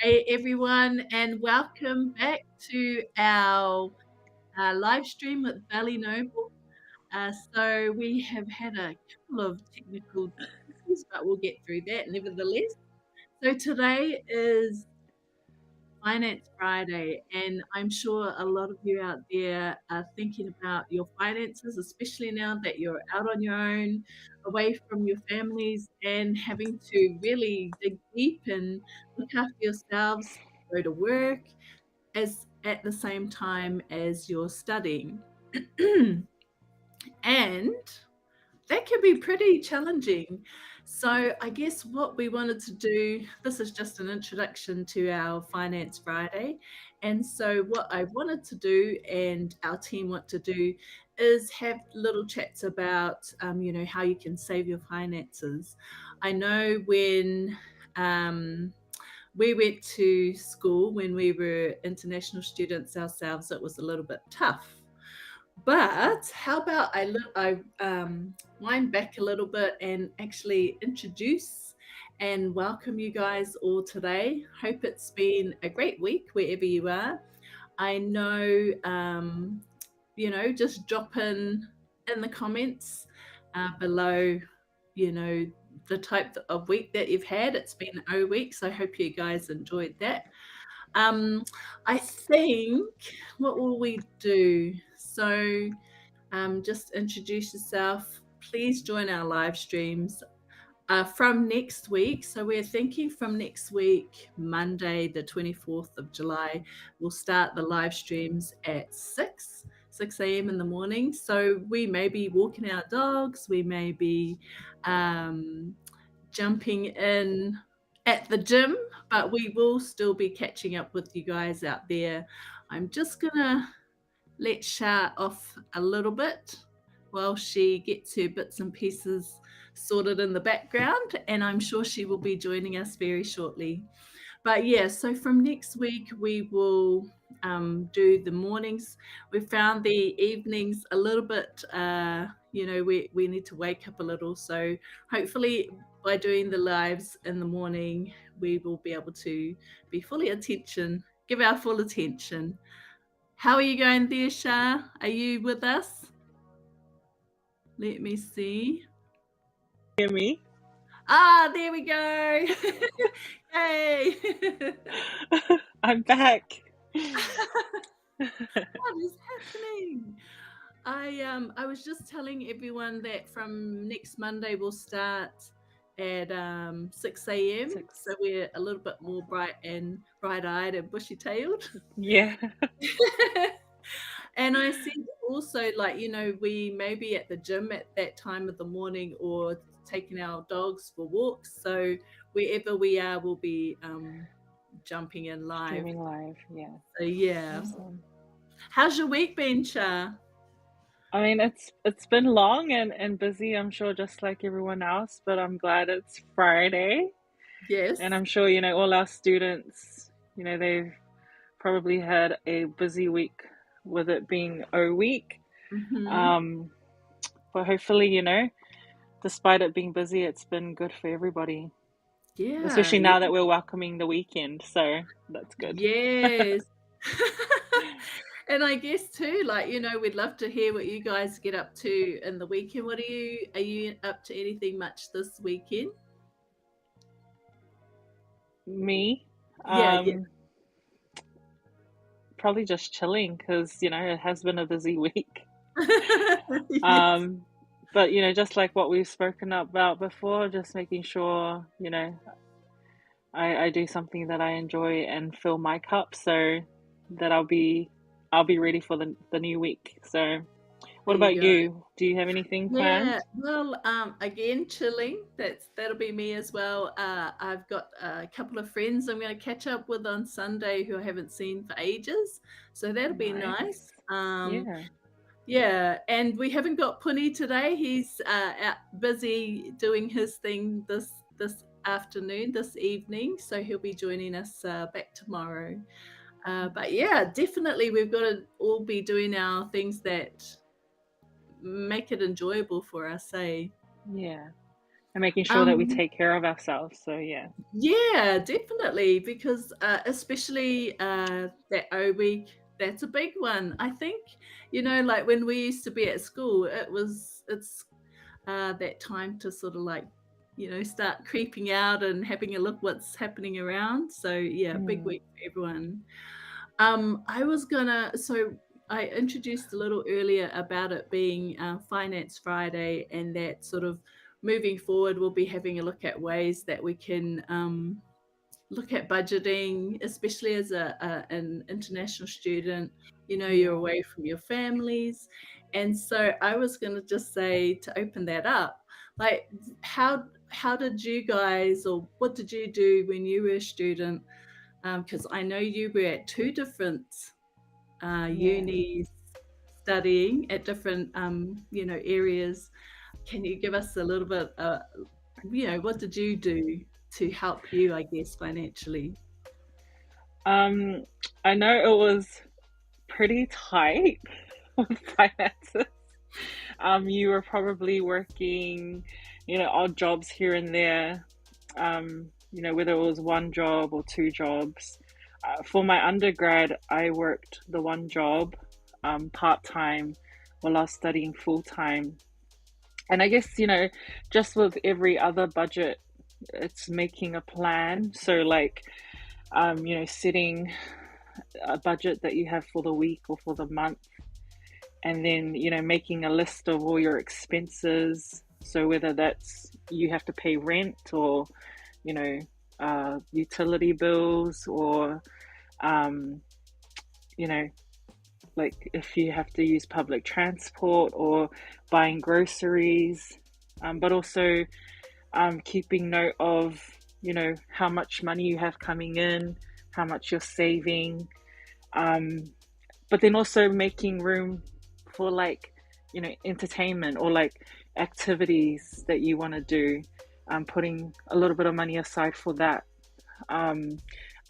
Hey everyone, and welcome back to our live stream with Valley Noble. So we have had a couple of technical difficulties, but we'll get through that nevertheless. So today is Finance Friday, and I'm sure a lot of you out there are thinking about your finances, especially now that you're out on your own, away from your families, and having to really dig deep and look after yourselves, go to work, as at the same time as you're studying. And that can be pretty challenging. So, I guess what we wanted to do, this is just an introduction to our Finance Friday. And so, what I wanted to do, and our team want to do, is have little chats about, how you can save your finances. I know when we went to school, when we were international students ourselves, it was a little bit tough. But how about I wind back a little bit and actually introduce and welcome you guys all today. Hope it's been a great week wherever you are. I know, just drop in the comments below, you know, the type of week that you've had. It's been a week, so I hope you guys enjoyed that. Um, I think what will we do? So just introduce yourself. Please join our live streams from next week. So we're thinking from next week, Monday, the 24th of July, we'll start the live streams at 6 a.m. in the morning. So we may be walking our dogs, we may be jumping in at the gym, but we will still be catching up with you guys out there. I'm just gonna let Shah off a little bit while she gets her bits and pieces sorted in the background, and I'm sure she will be joining us very shortly. But yeah, so from next week we will do the mornings. We found the evenings a little bit, we need to wake up a little. So hopefully by doing the lives in the morning, we will be able to be fully attention, give our full attention. How are you going there, Shah? Are you with us? Let me see. Hear me? There we go. Hey. I'm back. What is happening? I was just telling everyone that from next Monday we'll start at 6 a.m. So we're a little bit more bright-eyed and bushy-tailed. Yeah. And I said also, we may be at the gym at that time of the morning or taking our dogs for walks. So wherever we are, we'll be jumping in live. Streaming live. Yeah. So yeah. Awesome. How's your week been, Shah? I mean, it's been long and busy, I'm sure, just like everyone else, but I'm glad it's Friday. Yes. And I'm sure, all our students, they've probably had a busy week with it being O week. Mm-hmm. But hopefully, despite it being busy, it's been good for everybody. Yeah. Especially now that we're welcoming the weekend, so that's good. Yes. And I guess too, we'd love to hear what you guys get up to in the weekend. Are you up to anything much this weekend? Me, Yeah, yeah. probably just chilling because, it has been a busy week. Yes. But, just like what we've spoken about before, just making sure, I do something that I enjoy and fill my cup so that I'll be ready for the new week. So what There you about go. you? Do you have anything Yeah, planned? well, again, chilling. That'll be me as well. I've got a couple of friends I'm going to catch up with on Sunday who I haven't seen for ages, so that'll be nice. Nice. Yeah. Yeah, and we haven't got Puni today. He's out busy doing his thing this afternoon, this evening, so he'll be joining us back tomorrow. But yeah, definitely we've got to all be doing our things that make it enjoyable for us, eh? Yeah. and making sure that we Um, take care of ourselves. So yeah. yeah, definitely, because especially that O week, that's a big one. I think, like when we used to be at school, it's that time to sort of like, start creeping out and having a look what's happening around. So yeah, big Mm, week for everyone. So I introduced a little earlier about it being Finance Friday, and that sort of moving forward, we'll be having a look at ways that we can look at budgeting, especially as an international student. You're yeah. away from your families. And so I was going to just say, to open that up, like, how did you guys, or what did you do when you were a student? Because I know you were at two different Yeah. unis studying at different, areas. Can you give us a little bit, what did you do to help you, I guess, financially? Um, I know it was pretty tight with finances. You were probably working, odd jobs here and there, whether it was one job or two jobs. For my undergrad, I worked the one job part time while I was studying full time. And I guess, just with every other budget, it's making a plan. So, like, setting a budget that you have for the week or for the month, and then making a list of all your expenses, so whether that's you have to pay rent or you know utility bills, or um, you know like if you have to use public transport or buying groceries, but also keeping note of how much money you have coming in, how much you're saving, um, but then also making room for, like, entertainment or like activities that you want to do, putting a little bit of money aside for that. um,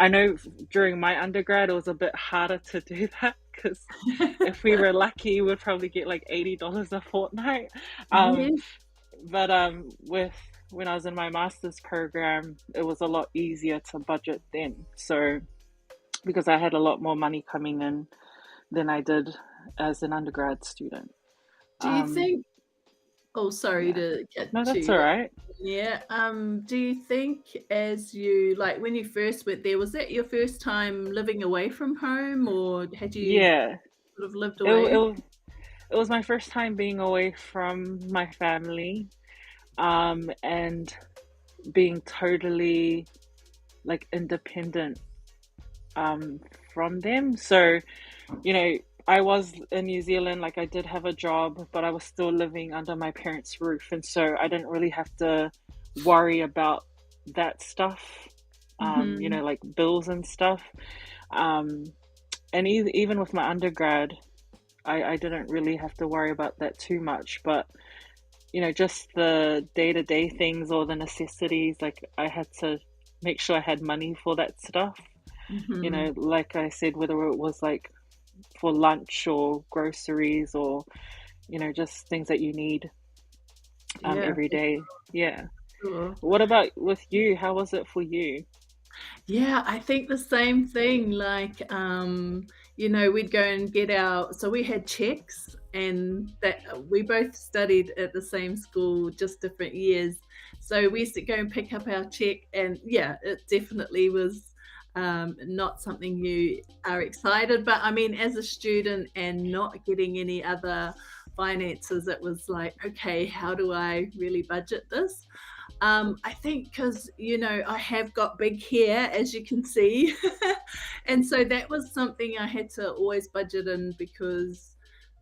I know during my undergrad it was a bit harder to do that, because if we were lucky we'd probably get like $80 a fortnight. um, Yeah. but with when I was in my master's program, it was a lot easier to budget then, so because I had a lot more money coming in than I did as an undergrad student. Do you Um, think Oh, sorry yeah. to No, cut that's you all off. right. Yeah, do you think, as you like, when you first went there, was that your first time living away from home, or had you Yeah, sort of lived it, away? it, it was my first time being away from my family, and being totally like independent um, from them. So, you know, I was in New Zealand, like I did have a job, but I was still living under my parents' roof. And so I didn't really have to worry about that stuff, Mhm. like bills and stuff. Um, and even with my undergrad, I didn't really have to worry about that too much. But, just the day to day things or the necessities, like I had to make sure I had money for that stuff. Mhm. Like I said, whether it was like for lunch or groceries, or just things that you need Yeah, every for day. Yeah. sure. What about with you? How was it for you? Yeah, I think the same thing. Like, we'd go and get so we had checks, and that we both studied at the same school, just different years. So we used to go and pick up our check, and yeah, it definitely was not something you are excited. But I mean, as a student and not getting any other finances, it was like, okay, how do I really budget this? I think because, I have got big hair, as you can see. And so that was something I had to always budget in, because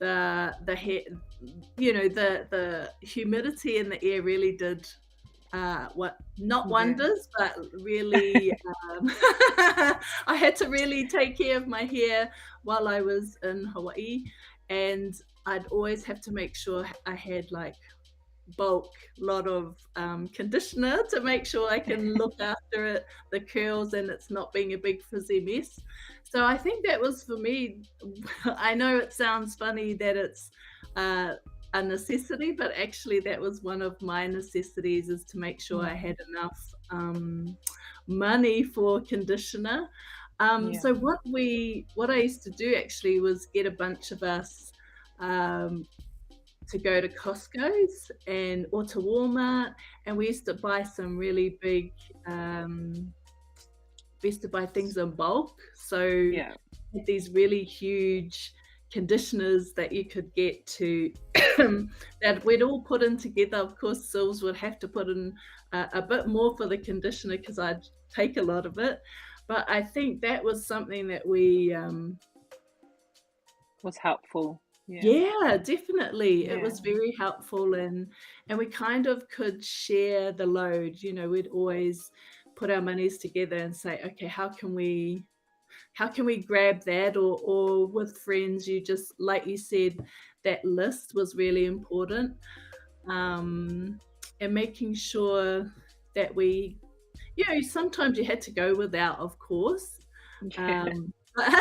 the hair, the humidity in the air really did what not Yeah. wonders, but really, I had to really take care of my hair while I was in Hawaii, and I'd always have to make sure I had like bulk lot of conditioner to make sure I can look after it, the curls, and it's not being a big frizzy mess. So I think that was for me. I know it sounds funny that it's uh, a necessity, but actually that was one of my necessities, is to make sure I Mm, had enough money for conditioner. yeah, So what I used to do actually was get a bunch of us um, to go to Costco's and or to Walmart, and we used to buy some really big. We used to buy things in bulk, so yeah, had these really huge conditioners that you could get to that we'd all put in together. Of course, Sills would have to put in a bit more for the conditioner because I'd take a lot of it. But I think that was something that was helpful. Yeah, yeah, definitely. It yeah, was very helpful, and we kind of could share the load. We'd always put our monies together and say, okay, how can we grab that, or with friends, you just like you said, that list was really important. um and making sure that sometimes you had to go without, of course. yeah, But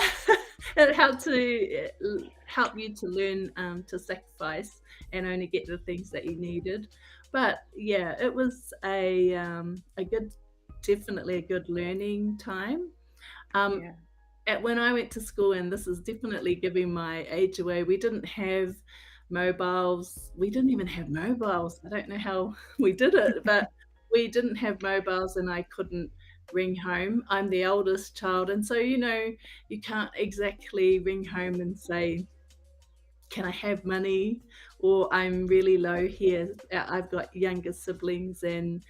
it help you to learn to sacrifice and only get the things that you needed. But yeah, it was a good, definitely a good learning time. um yeah. when I went to school, and this is definitely giving my age away, we didn't have mobiles. We didn't even have mobiles. I don't know how we did it, but we didn't have mobiles, and I couldn't ring home. I'm the oldest child, and so you can't exactly ring home and say, "Can I have money?" or "I'm really low here." I've got younger siblings, and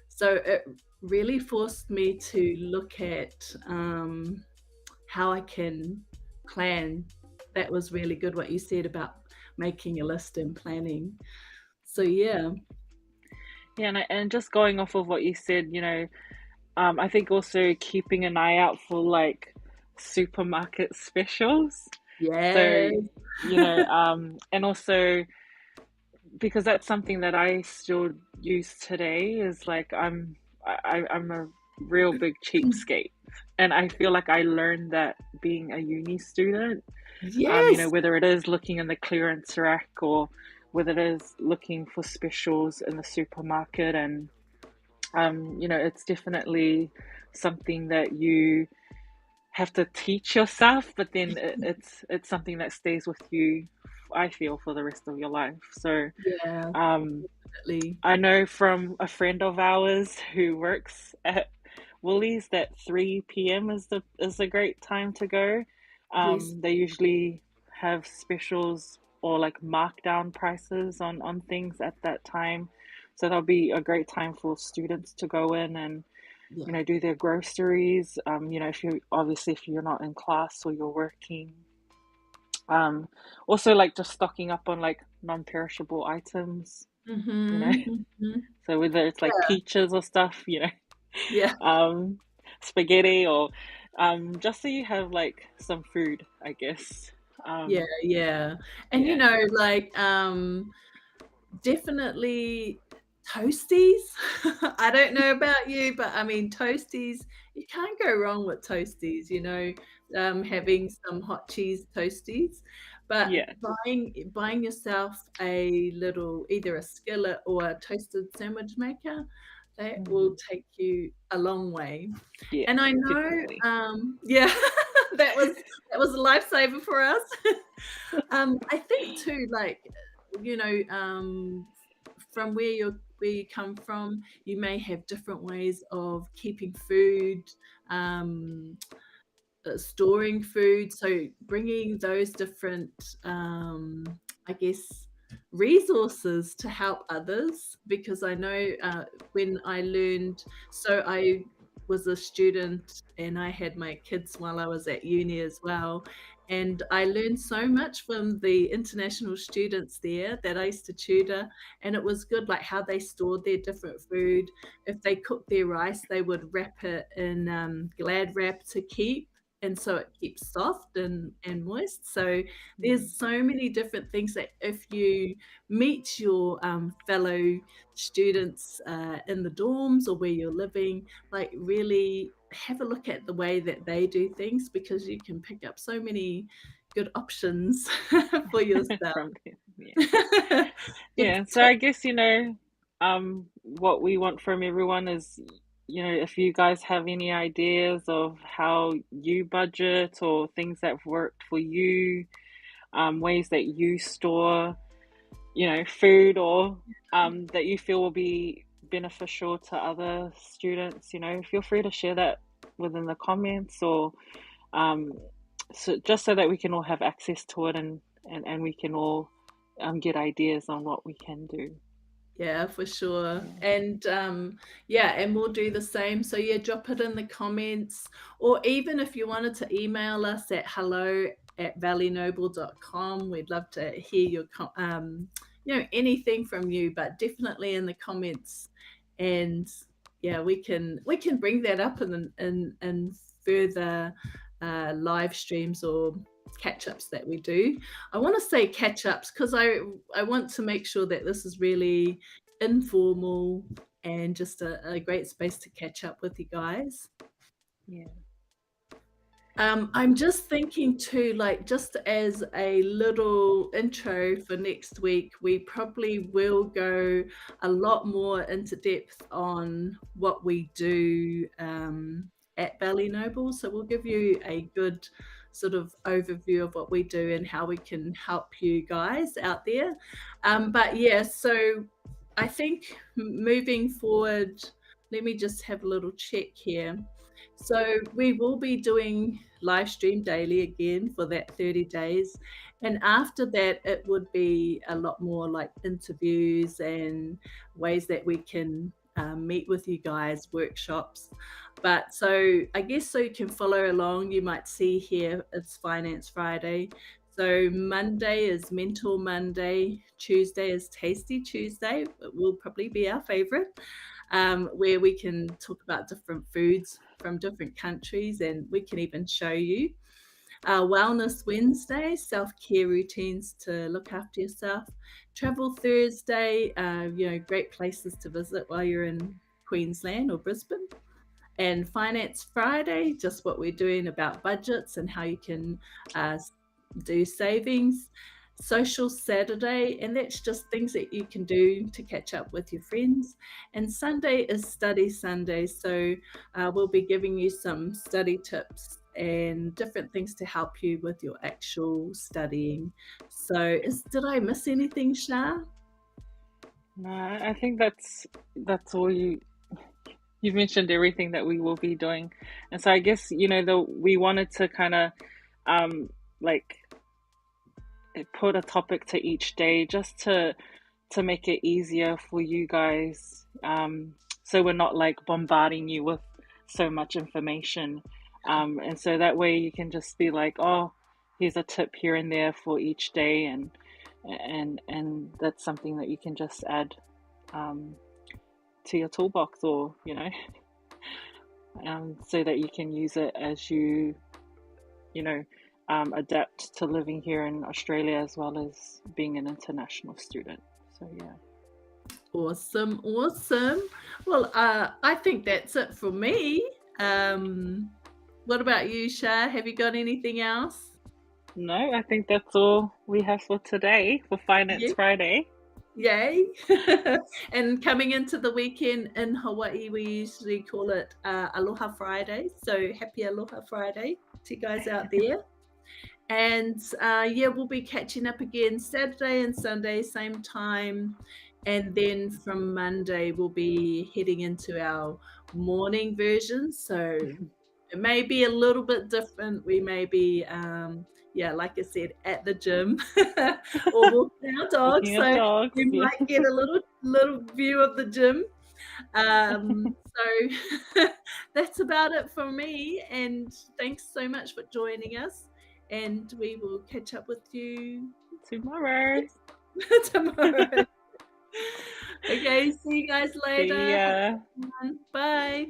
so it really forced me to look at how I can plan. That was really good what you said about making a list and planning. So yeah. Yeah, and just going off of what you said, I think also keeping an eye out for like supermarket specials. So, Yes. and also because that's something that I still use today is like I'm a real big cheapskate. And I feel like I learned that being a uni student, Yes. whether it is looking in the clearance rack or whether it is looking for specials in the supermarket. And it's definitely something that you have to teach yourself, but then it's something that stays with you, I feel, for the rest of your life. So Yeah, um, definitely. I know from a friend of ours who works at Woolies that 3 p.m. is a great time to go. Yes. They usually have specials or like markdown prices on things at that time. So that'll be a great time for students to go in and Yeah. do their groceries. If you're not in class or you're working. Um, Also like just stocking up on like non-perishable items, you know. Mhm, mhm. So whether it's like Yeah, peaches or stuff, yeah. um, spaghetti or just so you have like some food, I guess. Yeah, Um, yeah. And, yeah. like, definitely toasties. I don't know about you, but I mean, toasties, you can't go wrong with toasties, having some hot cheese toasties. But Yeah. buying yourself a little, either a skillet or a toasted sandwich maker, that will Mhm. take you a long way. Yeah, And I know, definitely. yeah, that was a lifesaver for us. I think too, like, you know, from where you come from, you may have different ways of keeping food, um, storing food. So bringing those different, I guess, resources to help others. Because I know when I learned, so I was a student and I had my kids while I was at uni as well. And I learned so much from the international students there that I used to tutor. And it was good, like how they stored their different food. If they cooked their rice, they would wrap it in Glad wrap to keep, and so it keeps soft and moist. So Mm. there's so many different things that if you meet your fellow students in the dorms or where you're living, like really have a look at the way that they do things, because you can pick up so many, good options for yourself. from them. Yeah. Good Yeah. So tip. I guess, what we want from everyone is, if you guys have any ideas of how you budget or things that have worked for you, ways that you store, food or that you feel will be beneficial to other students, feel free to share that within the comments or um, so just so that we can all have access to it and we can all get ideas on what we can do. Yeah, for sure. Yeah. And yeah, and we'll do the same. So yeah, drop it in the comments, or even if you wanted to email us at hello@valleynoble.com. We'd love to hear anything from you, but definitely in the comments. And yeah, we can bring that up in further live streams or catch ups that we do. I want to say catch ups because I want to make sure that this is really informal and just a great space to catch up with you guys. Yeah. I'm just thinking too, like just as a little intro for next week, we probably will go a lot more into depth on what we do at Valley Noble. So we'll give you a good sort of overview of what we do and how we can help you guys out there. But yeah, so I think moving forward, let me just have a little check here. So we will be doing live stream daily again for that 30 days. And after that, it would be a lot more like interviews and ways that we can meet with you guys, workshops. But so I guess so you can follow along, you might see here it's Finance Friday. So Monday is Mentor Monday, Tuesday is Tasty Tuesday. It will probably be our favorite, where we can talk about different foods from different countries and we can even show you. Wellness Wednesday, self care routines to look after yourself. Travel Thursday, great places to visit while you're in Queensland or Brisbane. And Finance Friday, just what we're doing about budgets and how you can uh, do savings. Social Saturday, and that's just things that you can do to catch up with your friends. And Sunday is Study Sunday, so we'll be giving you some study tips and different things to help you with your actual studying. So, did I miss anything, Shah? No, I think that's all you've mentioned everything that we will be doing. And so I guess, we wanted to kind of like put a topic to each day just to make it easier for you guys. So we're not like bombarding you with so much information. And so that way you can just be like, oh, here's a tip here and there for each day, and that's something that you can just add to your toolbox, or so that you can use it as you adapt to living here in Australia as well as being an international student. So yeah. Awesome, awesome. Well, I think that's it for me. What about you, Shah? Have you got anything else? No, I think that's all we have for today for Finance Yeah. Friday. Yay. And coming into the weekend in Hawaii, we usually call it Aloha Friday. So happy Aloha Friday to you guys out there. And yeah, we'll be catching up again Saturday and Sunday, same time. And then from Monday, we'll be heading into our morning version. So it may be a little bit different. We may be, yeah, like I said, at the gym or walking our dogs. Walking So dogs, you yeah. might get a little view of the gym. So that's about it for me. And thanks so much for joining us. And we will catch up with you Tomorrow. tomorrow. Okay, see you guys later. See ya. Bye.